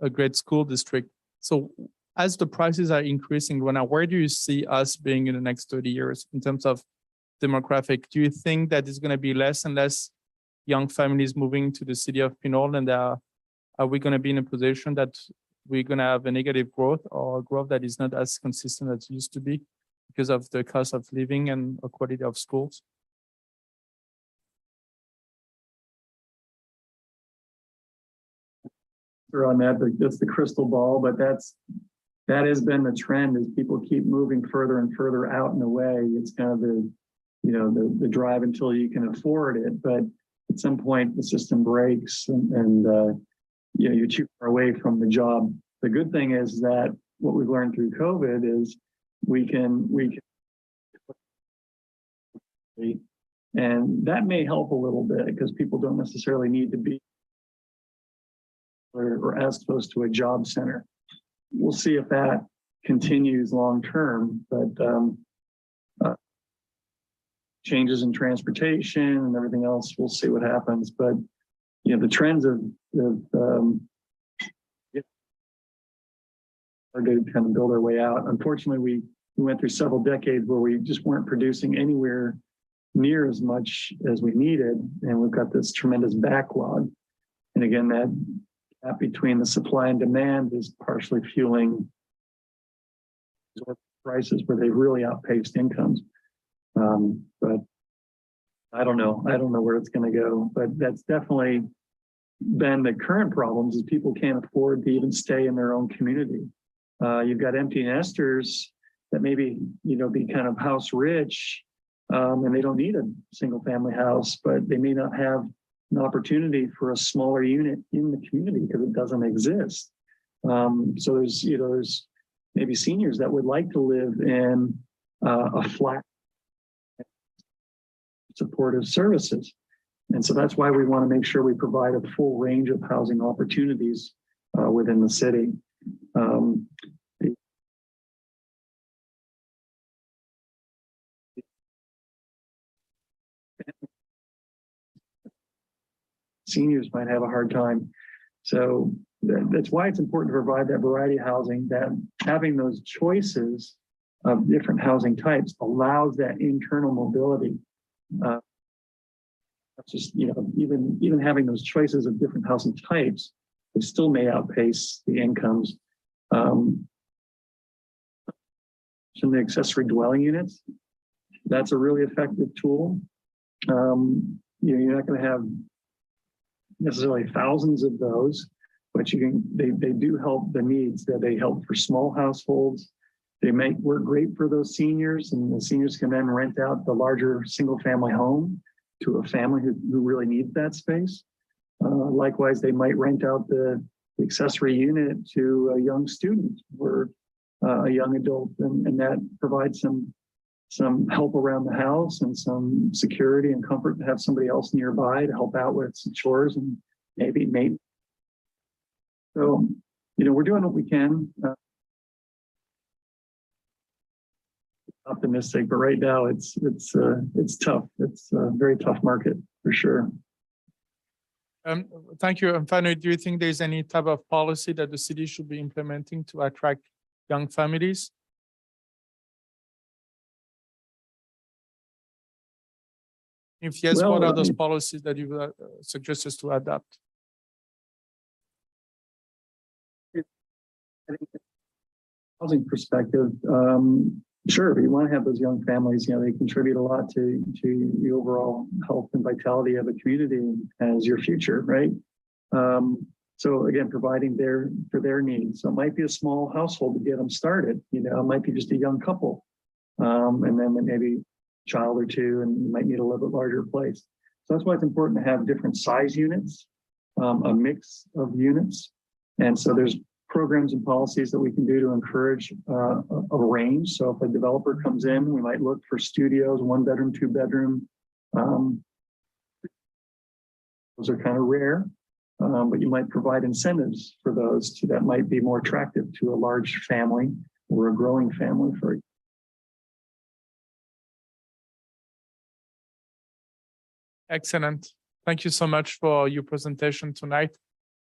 a great school district. So as the prices are increasing, where do you see us being in the next 30 years in terms of demographic? Do you think that it's going to be less and less young families moving to the city of Pinole, and are we going to be in a position that we're going to have a negative growth, or a growth that is not as consistent as it used to be because of the cost of living and the quality of schools? On that's the crystal ball, but that has been the trend as people keep moving further and further out and away. It's kind of the drive until you can afford it, but at some point the system breaks and you're too far away from the job. The good thing is that what we've learned through COVID is we can And that may help a little bit because people don't necessarily need to be or as close to a job center. We'll see if that continues long term, but changes in transportation and everything else, we'll see what happens. But you know, the trends of are to kind of build our way out. Unfortunately, we went through several decades where we just weren't producing anywhere near as much as we needed, and we've got this tremendous backlog. And again, that gap between the supply and demand is partially fueling prices where they've really outpaced incomes. But I don't know where it's going to go, but that's definitely been the current problems is people can't afford to even stay in their own community. You've got empty nesters that maybe, you know, be kind of house rich, and they don't need a single family house, but they may not have an opportunity for a smaller unit in the community because it doesn't exist. So there's maybe seniors that would like to live in a flat supportive services. And so that's why we want to make sure we provide a full range of housing opportunities within the city. Seniors might have a hard time. So that's why it's important to provide that variety of housing, that having those choices of different housing types allows that internal mobility. That's just, you know, even having those choices of different housing types, they still may outpace the incomes. Some of the accessory dwelling units, that's a really effective tool. You know, you're not going to have necessarily thousands of those, but they do help the needs. That they help for small households. They make work great for those seniors, and the seniors can then rent out the larger single family home to a family who really needs that space. Likewise, they might rent out the accessory unit to a young student or a young adult, and that provides some help around the house and some security and comfort to have somebody else nearby to help out with some chores and maybe. So, you know, we're doing what we can. Optimistic, but right now it's tough. It's a very tough market for sure. Thank you. And finally, do you think there's any type of policy that the city should be implementing to attract young families? If yes, what are those policies that you suggest us to adapt? Housing perspective, sure, you want to have those young families, you know, they contribute a lot to the overall health and vitality of a community as your future, right? So again, providing for their needs. So it might be a small household to get them started, you know, it might be just a young couple. And then maybe a child or two, and you might need a little bit larger place. So that's why it's important to have different size units, a mix of units. And so there's programs and policies that we can do to encourage a range. So if a developer comes in, we might look for studios, 1 bedroom, 2 bedroom. Those are kind of rare, but you might provide incentives for those that might be more attractive to a large family or a growing family for you. Excellent. Thank you so much for your presentation tonight.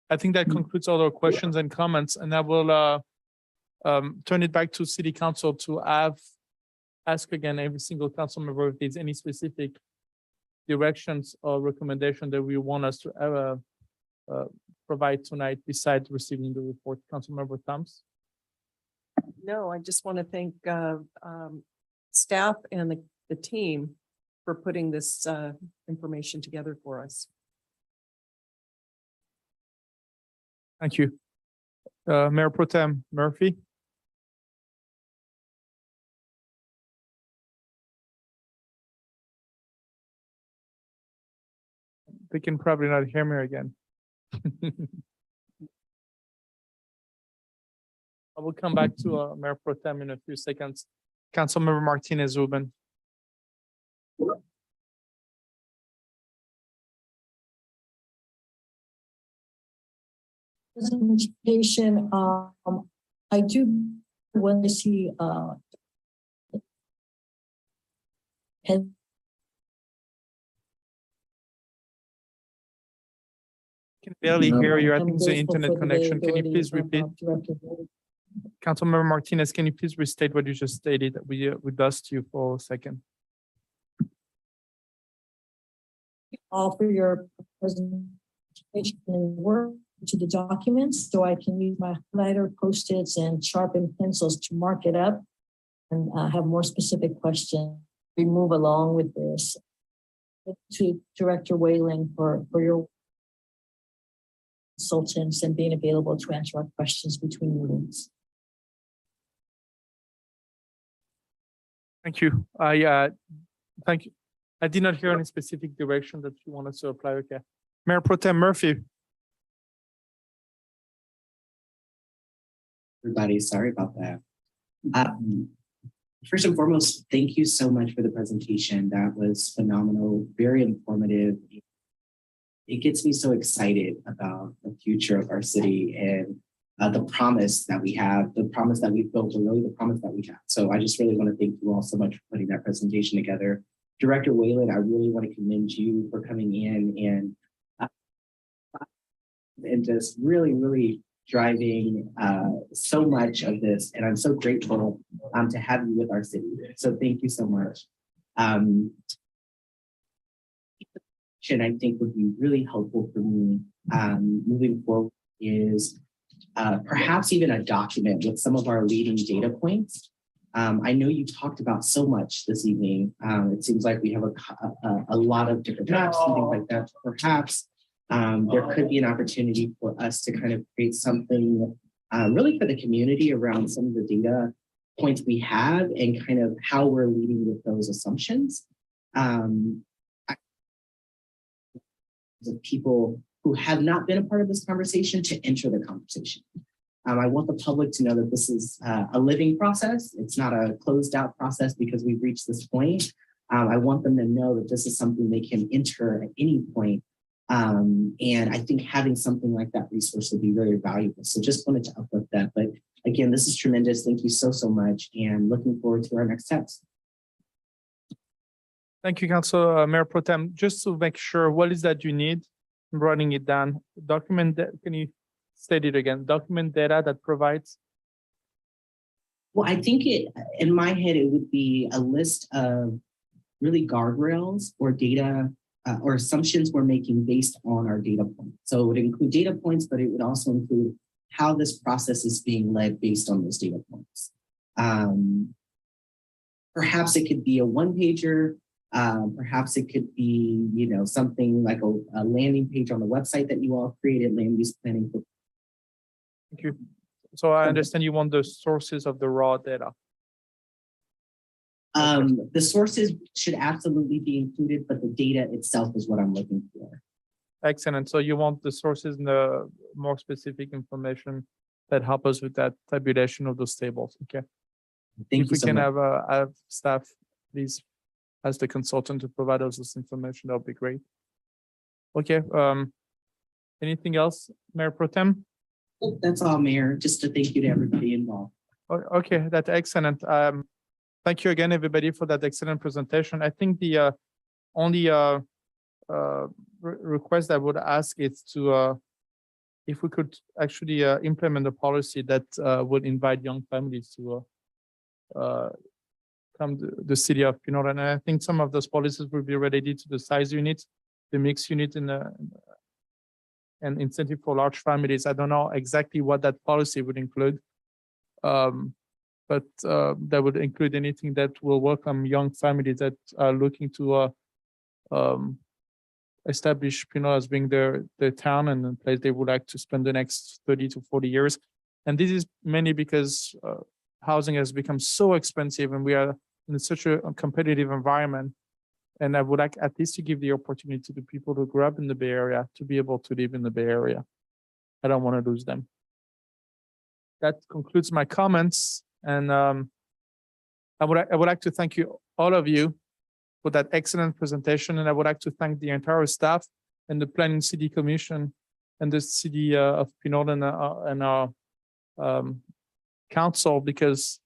I think that concludes all our questions and comments, and I will turn it back to City Council to ask again every single council member if there's any specific directions or recommendation that we want us to provide tonight besides receiving the report. Councilmember Thomas. No, I just want to thank staff and the team for putting this information together for us. Thank you. Mayor Pro Tem Murphy. They can probably not hear me again. I will come back to Mayor Pro Tem in a few seconds. Councilmember Martinez Ruben. presentation. I do want to see and Can barely hear you. I I'm think it's the grateful internet for the connection. Can you availability please of, repeat? Director Boyd. Councilmember Martinez, can you please restate what you just stated? We lost you for a second. All for your presentation and work to the documents, so I can use my highlighter, Post-its, and sharpened pencils to mark it up and have more specific questions. We move along with this. To Director Whalen for your consultants and being available to answer our questions between meetings. Thank you. Thank you. I did not hear any specific direction that you want us to apply. Okay. Mayor Pro Tem Murphy. Everybody, sorry about that. First and foremost, thank you so much for the presentation. That was phenomenal, very informative. It gets me so excited about the future of our city and the promise that we have, the promise that we've built, and really the promise that we have. So I just really want to thank you all so much for putting that presentation together. Director Whalen, I really want to commend you for coming in and just really driving so much of this. And I'm so grateful to have you with our city. So thank you so much. And I think would be really helpful for me moving forward is perhaps even a document with some of our leading data points. I know you talked about so much this evening. It seems like we have a lot of different maps and things like that. Perhaps there could be an opportunity for us to kind of create something really for the community around some of the data points we have and kind of how we're leading with those assumptions. The people who have not been a part of this conversation to enter the conversation. I want the public to know that this is a living process. It's not a closed out process because we've reached this point. I want them to know that this is something they can enter at any point. And I think having something like that resource would be very valuable. So just wanted to uplift that. But again, this is tremendous. Thank you so much. And looking forward to our next steps. Thank you, Council Mayor Pro Tem. Just to make sure, what is that you need? I'm writing it down. Document that, can you state it again? Document data that provides. Well, I think in my head, it would be a list of really guardrails or data or assumptions we're making based on our data points. So it would include data points, but it would also include how this process is being led based on those data points. Perhaps it could be a one-pager. Perhaps it could be, something like a landing page on the website that you all created, land use planning. Thank you. So I understand you want the sources of the raw data. The sources should absolutely be included, but the data itself is what I'm looking for. Excellent. So you want the sources and the more specific information that help us with that tabulation of those tables. Okay. Thank if you we so can much. have staff, please, as the consultant to provide us this information, that would be great. Okay. Anything else, Mayor Pro Tem? That's all, Mayor. Just to thank you to everybody involved. Okay, that's excellent. Thank you again, everybody, for that excellent presentation. I think the only request I would ask is to, if we could actually implement a policy that would invite young families to come to the city of Pinole. And I think some of those policies will be related to the size unit, the mixed unit, and incentive for large families. I don't know exactly what that policy would include. But that would include anything that will welcome young families that are looking to establish Pinole as being their town and the place they would like to spend the next 30 to 40 years. And this is mainly because housing has become so expensive and we are in such a competitive environment. And I would like at least to give the opportunity to the people who grew up in the Bay Area to be able to live in the Bay Area. I don't want to lose them. That concludes my comments. And I would like to thank you, all of you, for that excellent presentation. And I would like to thank the entire staff and the Planning City Commission and the city of Pinole and our council, because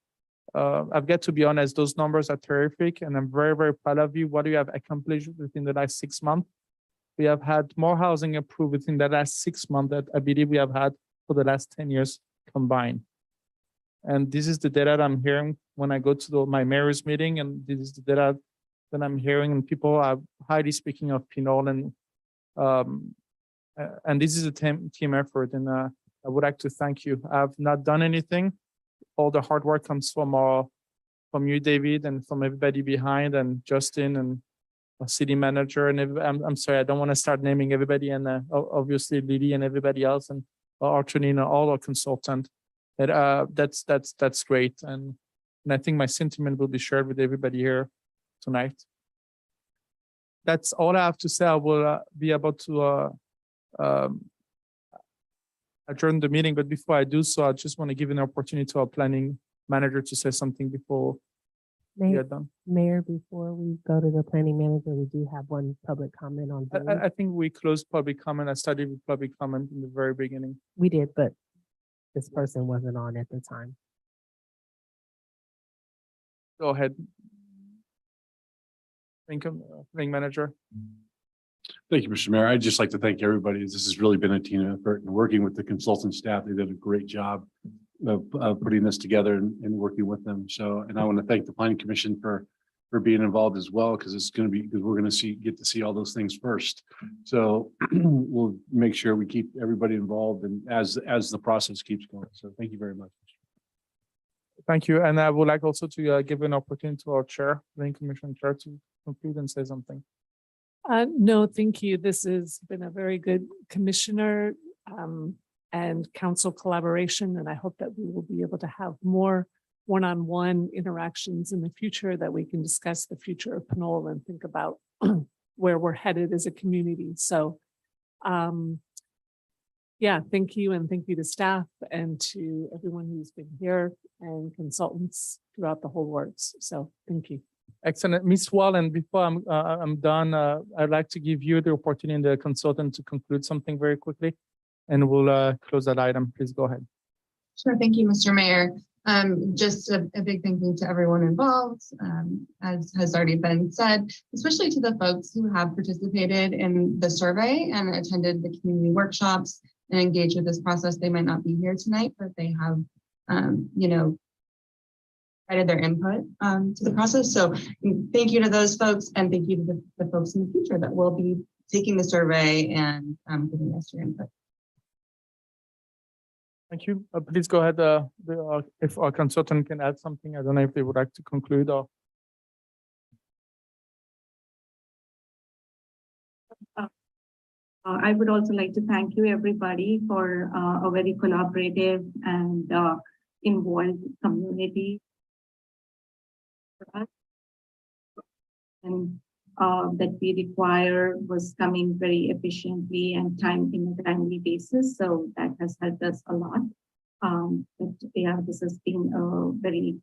I've got to be honest, those numbers are terrific, and I'm very, very proud of you. What you have accomplished within the last 6 months. We have had more housing approved within the last 6 months that I believe we have had for the last 10 years combined. And this is the data that I'm hearing when I go to my mayor's meeting, and this is the data that I'm hearing, and people are highly speaking of Pinole, and this is a team effort, and I would like to thank you. I've not done anything. All the hard work comes from you, David, and from everybody behind, and Justin, and our city manager, and I'm sorry, I don't want to start naming everybody, and obviously Lily and everybody else, and Archanina, all our consultant. That's great, and I think my sentiment will be shared with everybody here tonight. That's all I have to say. I will be able to adjourn the meeting, but before I do so, I just want to give an opportunity to our planning manager to say something before we are done. Mayor, before we go to the planning manager, we do have one public comment on Zoom. I think we closed public comment. I started with public comment in the very beginning. We did, but this person wasn't on at the time. Go ahead. Planning manager. Thank you, Mr. Mayor. I'd just like to thank everybody. This has really been a team effort, and working with the consultant staff, they did a great job of putting this together and working with them. So, and I want to thank the Planning Commission for being involved as well, because it's going to be, because we're going to get to see all those things first. So we'll make sure we keep everybody involved, and as the process keeps going. So thank you very much. Thank you. And I would like also to give an opportunity to our chair, Planning Commission chair, to conclude and say something. No, thank you. This has been a very good commissioner and council collaboration, and I hope that we will be able to have more one-on-one interactions in the future, that we can discuss the future of Pinole and think about where we're headed as a community. So yeah, thank you, and thank you to staff and to everyone who's been here and consultants throughout the whole works. So thank you. Excellent. Ms. Wallen, before I'm done, I'd like to give you the opportunity and the consultant to conclude something very quickly, and we'll close that item. Please go ahead. Sure. Thank you, Mr. Mayor. Just a big thank you to everyone involved, as has already been said, especially to the folks who have participated in the survey and attended the community workshops and engaged with this process. They might not be here tonight, but they have, provided their input to the process. So thank you to those folks, and thank you to the folks in the future that will be taking the survey and giving us your input. Thank you. Please go ahead. If our consultant can add something, I don't know if they would like to conclude or. I would also like to thank you, everybody, for a very collaborative and involved community. And that we require was coming very efficiently and in a timely basis. So that has helped us a lot. But yeah, this has been a very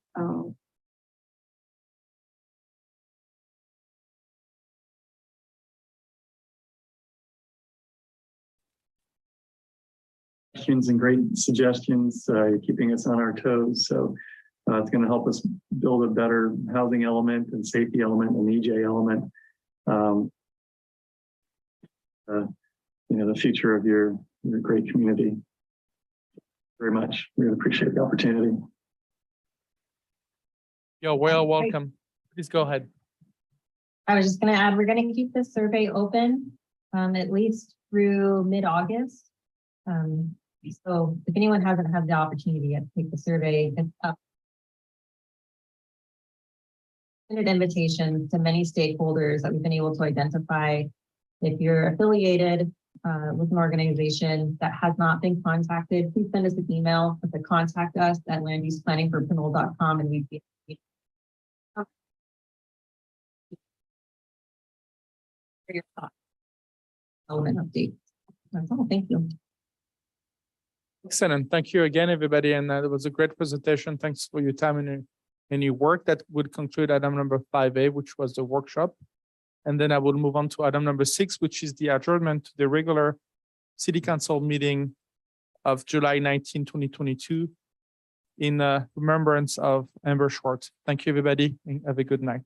questions and great suggestions, keeping us on our toes. So it's going to help us build a better housing element and safety element and EJ element. The future of your great community. Very much. We appreciate the opportunity. You're well welcome. Please go ahead. I was just going to add, we're going to keep this survey open at least through mid-August. So if anyone hasn't had the opportunity yet to take the survey, it's up. An invitation to many stakeholders that we've been able to identify. If you're affiliated with an organization that has not been contacted, please send us an email to contact us at landuseplanningforpinole.com, and we'd be for your thoughts. Element update. That's all. Thank you. Excellent. Thank you again, everybody. And it was a great presentation. Thanks for your time and your work. That would conclude item number 5A, which was the workshop. And then I will move on to item number 6, which is the adjournment to the regular City Council meeting of July 19, 2022, in remembrance of Amber Schwartz. Thank you, everybody, and have a good night.